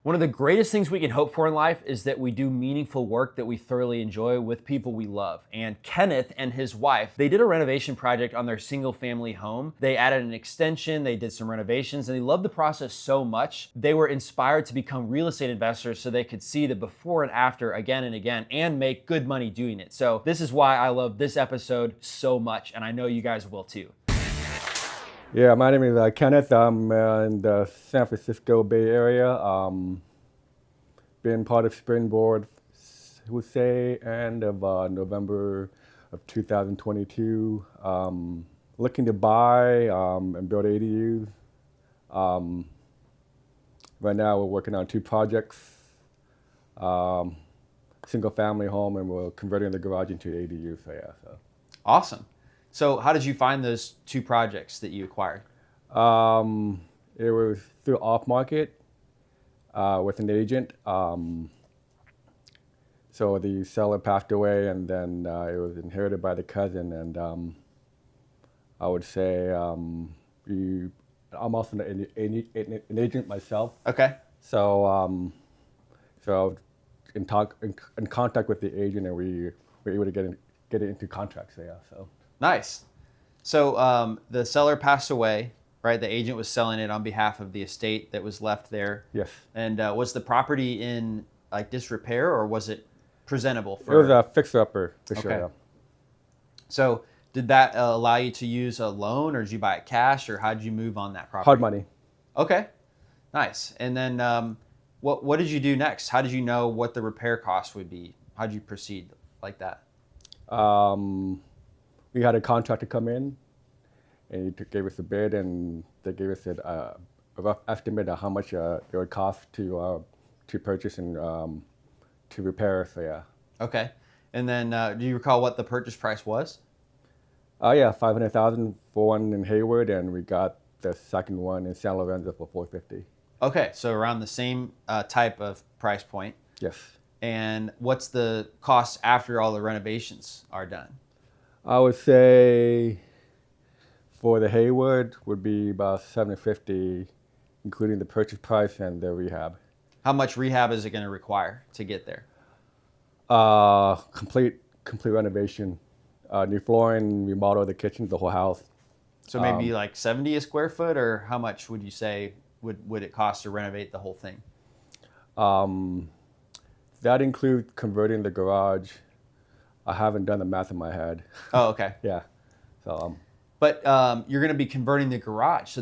One of the greatest things we can hope for in life is that we do meaningful work that we thoroughly enjoy with people we love. And Kenneth and his wife, they did a renovation project on their single family home. They added an extension, they did some renovations, and they loved the process so much, they were inspired to become real estate investors so they could see the before and after again and again and make good money doing it. So this is why I love this episode so much, and I know you guys will too. Yeah, my name is Kenneth. I'm in the San Francisco Bay Area. Been part of Springboard, I would say, end of November of 2022. Looking to buy and build ADUs. Right now, we're working on 2 projects. Single family home, and we're converting the garage into ADU. So yeah. Awesome. So how did you find those 2 projects that you acquired? It was through off market with an agent. So the seller passed away, and then it was inherited by the cousin. And I would say I'm also an agent myself. Okay. So so in contact with the agent, and we were able to get it into contract. So yeah. So. Nice. So the seller passed away, right? The agent was selling it on behalf of the estate that was left there. Yes. And was the property in like disrepair, or was it presentable for? It was a fixer-upper for sure. Okay. Yeah. So did that allow you to use a loan, or did you buy it cash, or how did you move on that property? Hard money. Okay. Nice. And then what did you do next? How did you know what the repair cost would be? How did you proceed like that? We had a contractor come in, and he gave us a bid, and they gave us a rough estimate of how much it would cost to purchase and to repair. So yeah. Okay. And then do you recall what the purchase price was? Yeah, $500,000 for one in Hayward, and we got the second one in San Lorenzo for $450,000. Okay, so around the same type of price point. Yes. And what's the cost after all the renovations are done? I would say for the Hayward would be about $750,000, including the purchase price and the rehab. How much rehab is it going to require to get there? Complete renovation, new flooring, remodel the kitchen, the whole house. So maybe like 70 a square foot, or how much would you say would it cost to renovate the whole thing? That includes converting the garage. I haven't done the math in my head. Oh, okay. Yeah. So. But you're going to be converting the garage, so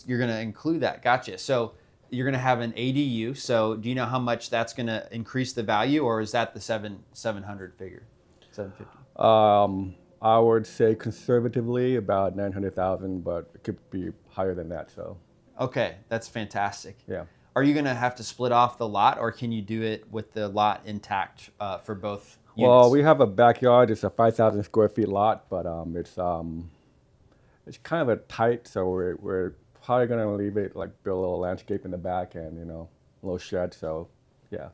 you're going to include that. Gotcha. So you're going to have an ADU. So do you know how much that's going to increase the value, or is that the 700 figure, 750? I would say conservatively about $900,000, but it could be higher than that. So. Okay, that's fantastic. Yeah. Are you going to have to split off the lot, or can you do it with the lot intact for both units? Well, we have a backyard. It's a 5,000 square feet lot, but it's kind of a tight, so we're probably going to leave it, like build a little landscape in the back and, a little shed. So, yeah.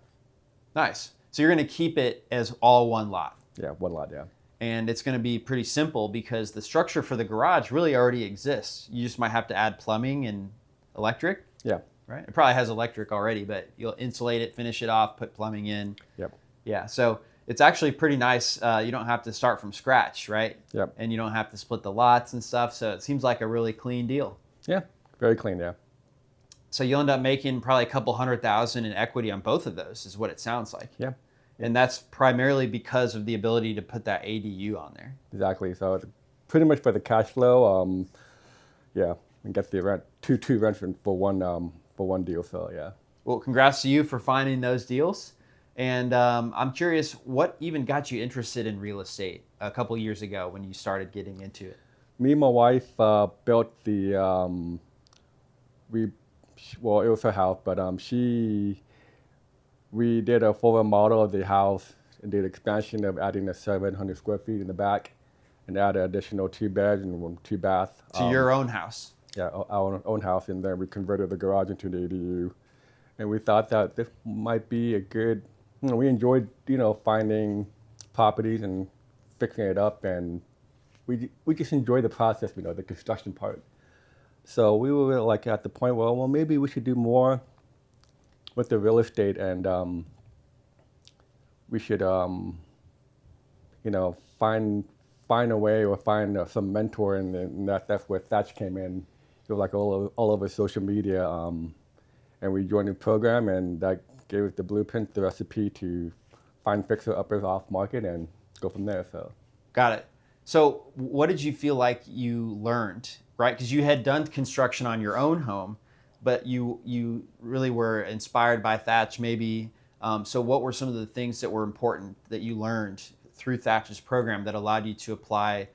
Nice. So you're going to keep it as all one lot. Yeah, one lot, yeah. And it's going to be pretty simple because the structure for the garage really already exists. You just might have to add plumbing and electric. Yeah. Right? It probably has electric already, but you'll insulate it, finish it off, put plumbing in. Yep. Yeah. So it's actually pretty nice. You don't have to start from scratch, right? Yep. And you don't have to split the lots and stuff. So it seems like a really clean deal. Yeah. Very clean, yeah. So you'll end up making probably a couple $100,000 in equity on both of those, is what it sounds like. Yeah. And that's primarily because of the ability to put that ADU on there. Exactly. So it's pretty much for the cash flow. Yeah, and get the rent, two rents for one deal. So yeah. Well, congrats to you for finding those deals. And I'm curious, what even got you interested in real estate a couple years ago when you started getting into it? Me and my wife built the. It was her house, but we did a full remodel of the house and did expansion of adding a 700 square feet in the back, and added additional 2 beds and 2 baths. To your own house? Yeah, our own house, and then we converted the garage into an ADU. And we thought that this might be a good, we enjoyed, finding properties and fixing it up, and we just enjoyed the process, the construction part. So we were like at the point where, well, maybe we should do more with the real estate, and we should find a way or find some mentor, and that's where Thatch came in. It was like all over social media, and we joined the program, and that gave us the blueprint, the recipe to find fixer-uppers off market and go from there. So, got it. So what did you feel like you learned, right? Because you had done construction on your own home, but you really were inspired by Thatch maybe. So what were some of the things that were important that you learned through Thatch's program that allowed you to apply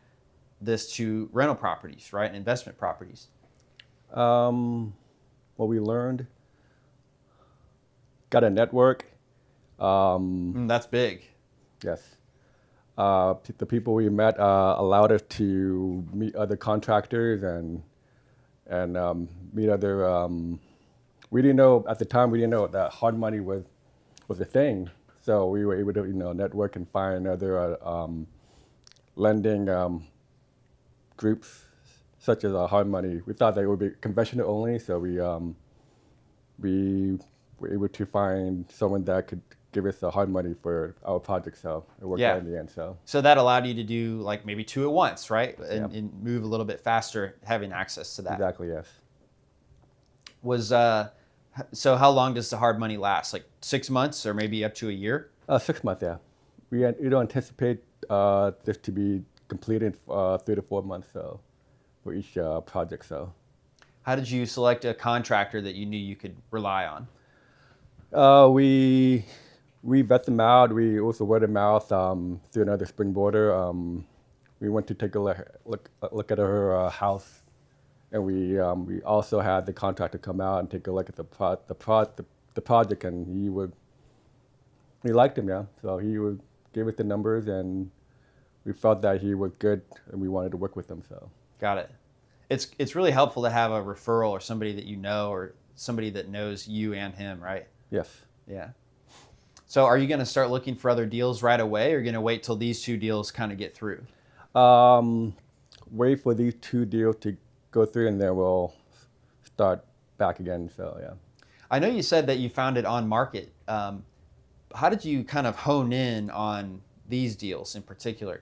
this to rental properties, right, and investment properties? What we learned, got a network. That's big. Yes. The people we met allowed us to meet other contractors and meet other. We didn't know at the time. We didn't know that hard money was a thing. So we were able to network and find other lending groups such as hard money. We thought that it would be conventional only. So we were able to find someone that could give us the hard money for our project, so it worked out in the end. So that allowed you to do like maybe two at once, right? And, Yeah. and move a little bit faster, having access to that. Exactly, yes. So how long does the hard money last? Like 6 months or maybe up to a year? 6 months, yeah. We don't anticipate this to be completed 3 to 4 months, so for each project. So, How did you select a contractor that you knew you could rely on? we vet them out. We also word of mouth through another Springboarder. We went to take a look at her house, and we also had the contractor come out and take a look at the project, and we liked him, yeah. So he gave us the numbers, and we felt that he was good, and we wanted to work with him. So, Got it. It's really helpful to have a referral or somebody that you know or somebody that knows you and him, right? yes. Yeah. So are you going to start looking for other deals right away, or are you going to wait till these two deals kind of get through? Wait for these 2 deals to go through, and then we'll start back again. So, yeah. I know you said that you found it on market. How did you kind of hone in on these deals in particular?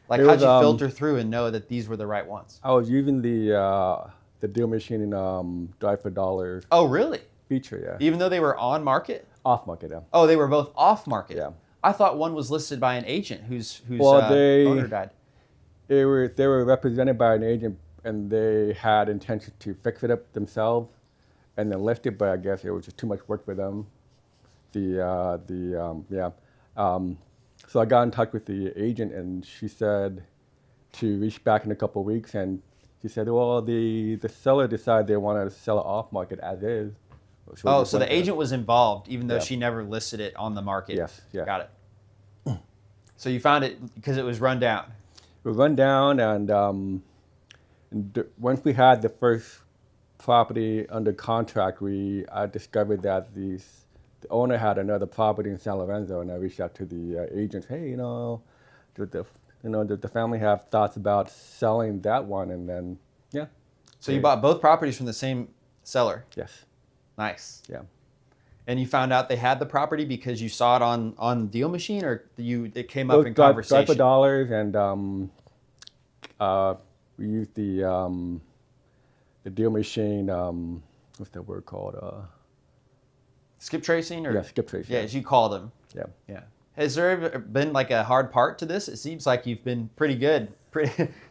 Like, how'd you filter through and know that these were the right ones? I was using the DealMachine Drive for Dollars Oh, really? feature, yeah. Even though they were on market? Off market, yeah. Oh, they were both off market. Yeah. I thought one was listed by an agent whose Well, owner died. They were represented by an agent, and they had intention to fix it up themselves and then list it, but I guess it was just too much work for them. So I got in touch with the agent, and she said to reach back in a couple of weeks, and she said, well, the seller decided they wanted to sell it off market as is. So the agent was involved, even though Yeah. she never listed it on the market. Yes, yeah. Got it. So you found it because it was run down. We run down, and once we had the first property under contract, I discovered that the owner had another property in San Lorenzo, and I reached out to the agents. Hey, did the family have thoughts about selling that one? And then, yeah. So you bought both properties from the same seller. Yes. Nice. Yeah. And you found out they had the property because you saw it on DealMachine, or it came up in conversation? Drive for Dollars, and we used the DealMachine. What's that word called? Skip tracing, or Yeah, skip tracing. Yeah, as you called them. Yeah. Yeah. Has there ever been like a hard part to this? It seems like you've been pretty good.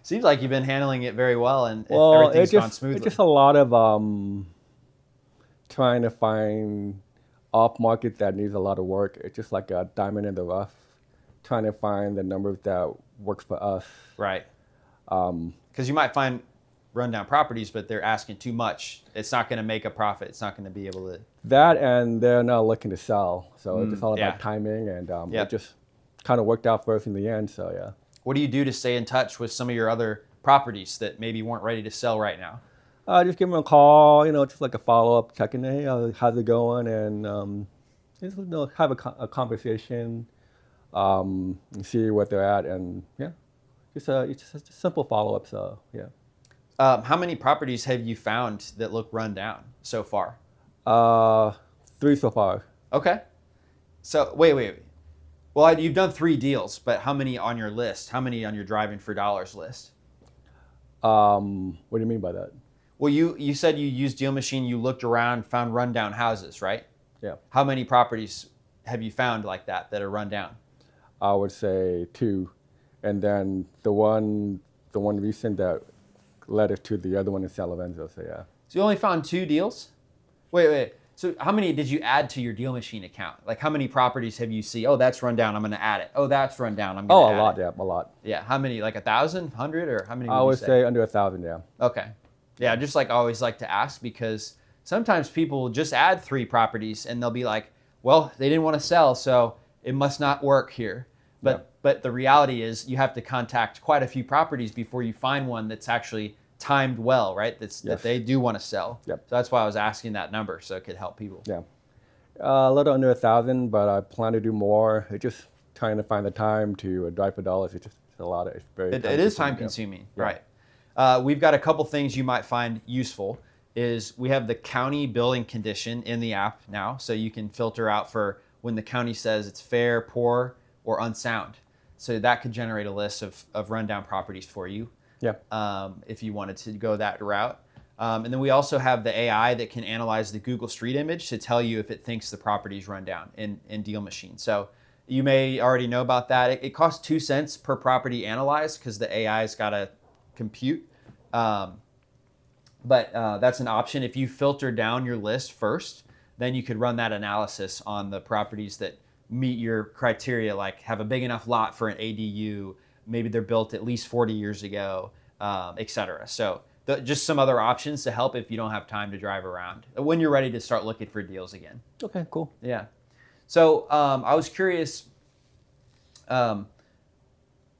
Seems like you've been handling it very well, and everything's gone smoothly. It's just a lot of trying to find off market that needs a lot of work. It's just like a diamond in the rough, trying to find the numbers that works for us. Right. Because you might find rundown properties, but they're asking too much. It's not going to make a profit. It's not going to be able to. That, and they're not looking to sell. So it's just all about yeah. timing, and Yep. it just kind of worked out for us in the end. So, yeah. What do you do to stay in touch with some of your other properties that maybe weren't ready to sell right now? Just give them a call, just like a follow-up, checking, hey, how's it going? And just, have a conversation, and see what they're at. And, yeah, it's just a simple follow-up. So, yeah. How many properties have you found that look run down so far? 3 so far. Okay. So wait. Well, you've done 3 deals, but how many on your list? How many on your driving for dollars list? What do you mean by that? Well, you said you used DealMachine, you looked around, found rundown houses, right? Yeah. How many properties have you found like that are run down? I would say 2. And then the one recent that led us to the other one in San Lorenzo, so yeah. So you only found 2 deals? Wait. So how many did you add to your DealMachine account? Like how many properties have you see? Oh, that's run down, I'm gonna add it. Oh, that's run down, I'm gonna add it. A lot, yeah, a lot. Yeah, how many, like 1,000, 100, or how many would I you would say under 1,000, yeah. Okay. Yeah, just like I always like to ask, because sometimes people will just add 3 properties and they'll be like, well, they didn't want to sell, so it must not work here. But the reality is you have to contact quite a few properties before you find one that's actually timed well, right? That they do want to sell. Yep. So that's why I was asking that number, so it could help people. Yeah. A little under 1,000, but I plan to do more. It's just trying to find the time to drive for dollars. It's just a lot. It's very. It is time consuming, yeah. Right? We've got a couple things you might find useful. Is we have the county building condition in the app now, so you can filter out for when the county says it's fair, poor, or unsound. So that could generate a list of rundown properties for you. Yeah. If you wanted to go that route. And then we also have the AI that can analyze the Google Street image to tell you if it thinks the property's run down in DealMachine. So you may already know about that. It costs 2 cents per property analyzed because the AI's got to compute. But that's an option. If you filter down your list first, then you could run that analysis on the properties that meet your criteria, like have a big enough lot for an ADU, maybe they're built at least 40 years ago, et cetera. So just some other options to help if you don't have time to drive around when you're ready to start looking for deals again. Okay, cool. Yeah. So I was curious,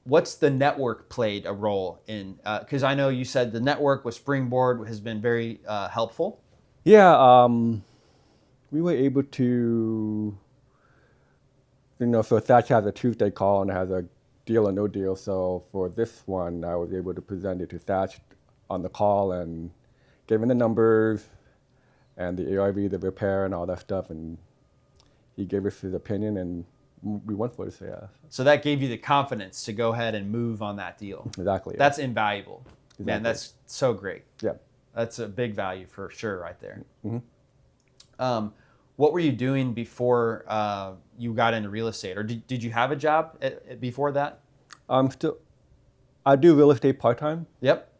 what's the network played a role in, because I know you said the network with Springboard has been very helpful. Yeah, we were able to, so Thatch has a Tuesday call and has a deal or no deal. So for this one, I was able to present it to Thatch on the call and give him the numbers and the ARV, the repair and all that stuff. And he gave us his opinion and we went for it, so yeah. So that gave you the confidence to go ahead and move on that deal. Exactly. Yeah. That's invaluable. Exactly. Man, that's so great. Yeah. That's a big value for sure right there. Mm-hmm. What were you doing before you got into real estate? Or did you have a job before that? I do real estate part-time. Yep.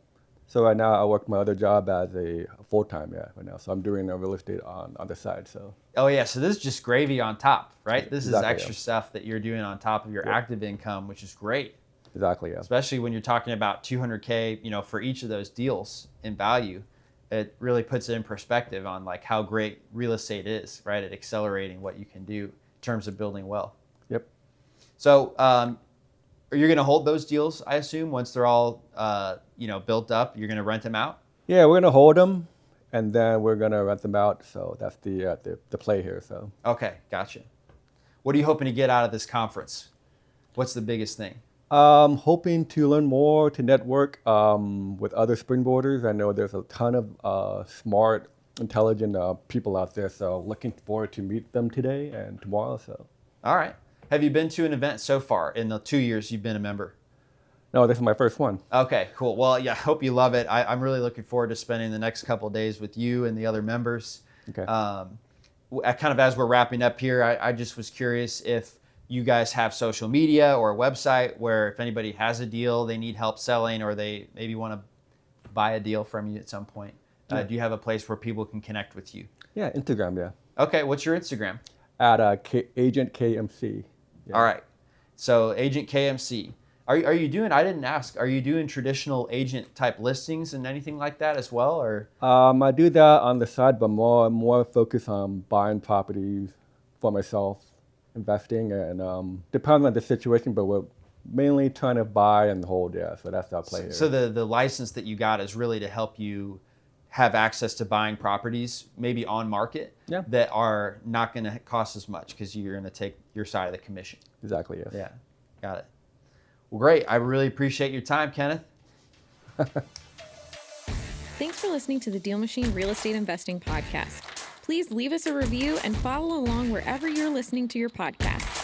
So right now I work my other job as a full-time, right now. So I'm doing a real estate on the side, so. Oh yeah, so this is just gravy on top, right? This Exactly, is extra stuff that you're doing on top of your active income, which is great. Exactly, yeah. Especially when you're talking about $200K, for each of those deals in value. It really puts it in perspective on like how great real estate is, right? At accelerating what you can do in terms of building wealth. Yep. So are you going to hold those deals, I assume, once they're all built up? You're going to rent them out? Yeah, we're gonna hold them, and then we're gonna rent them out. So that's the play here. So. Okay, gotcha. What are you hoping to get out of this conference? What's the biggest thing? Hoping to learn more, to network with other Springboarders. I know there's a ton of smart, intelligent people out there. So looking forward to meet them today and tomorrow. So. All right. Have you been to an event so far in the 2 years you've been a member? No, this is my first one. Okay, cool. Well, yeah, I hope you love it. I'm really looking forward to spending the next couple of days with you and the other members. Okay. Kind of as we're wrapping up here, I just was curious if you guys have social media or a website where if anybody has a deal they need help selling or they maybe want to buy a deal from you at some point. Yeah. Do you have a place where people can connect with you? Yeah, Instagram, yeah. Okay, what's your Instagram? At Agent KMC. Yeah. All right. So Agent KMC. Are you doing, I didn't ask, are you doing traditional agent type listings and anything like that as well? Or I do that on the side, but more focused on buying properties for myself, investing, and depends on the situation, but we're mainly trying to buy and hold, yeah. So that's our play here. So the license that you got is really to help you have access to buying properties, maybe on market, yeah, that are not going to cost as much because you're going to take your side of the commission. Exactly, yes. Yeah, got it. Well, great. I really appreciate your time, Kenneth. Thanks for listening to the DealMachine Real Estate Investing Podcast. Please leave us a review and follow along wherever you're listening to your podcast.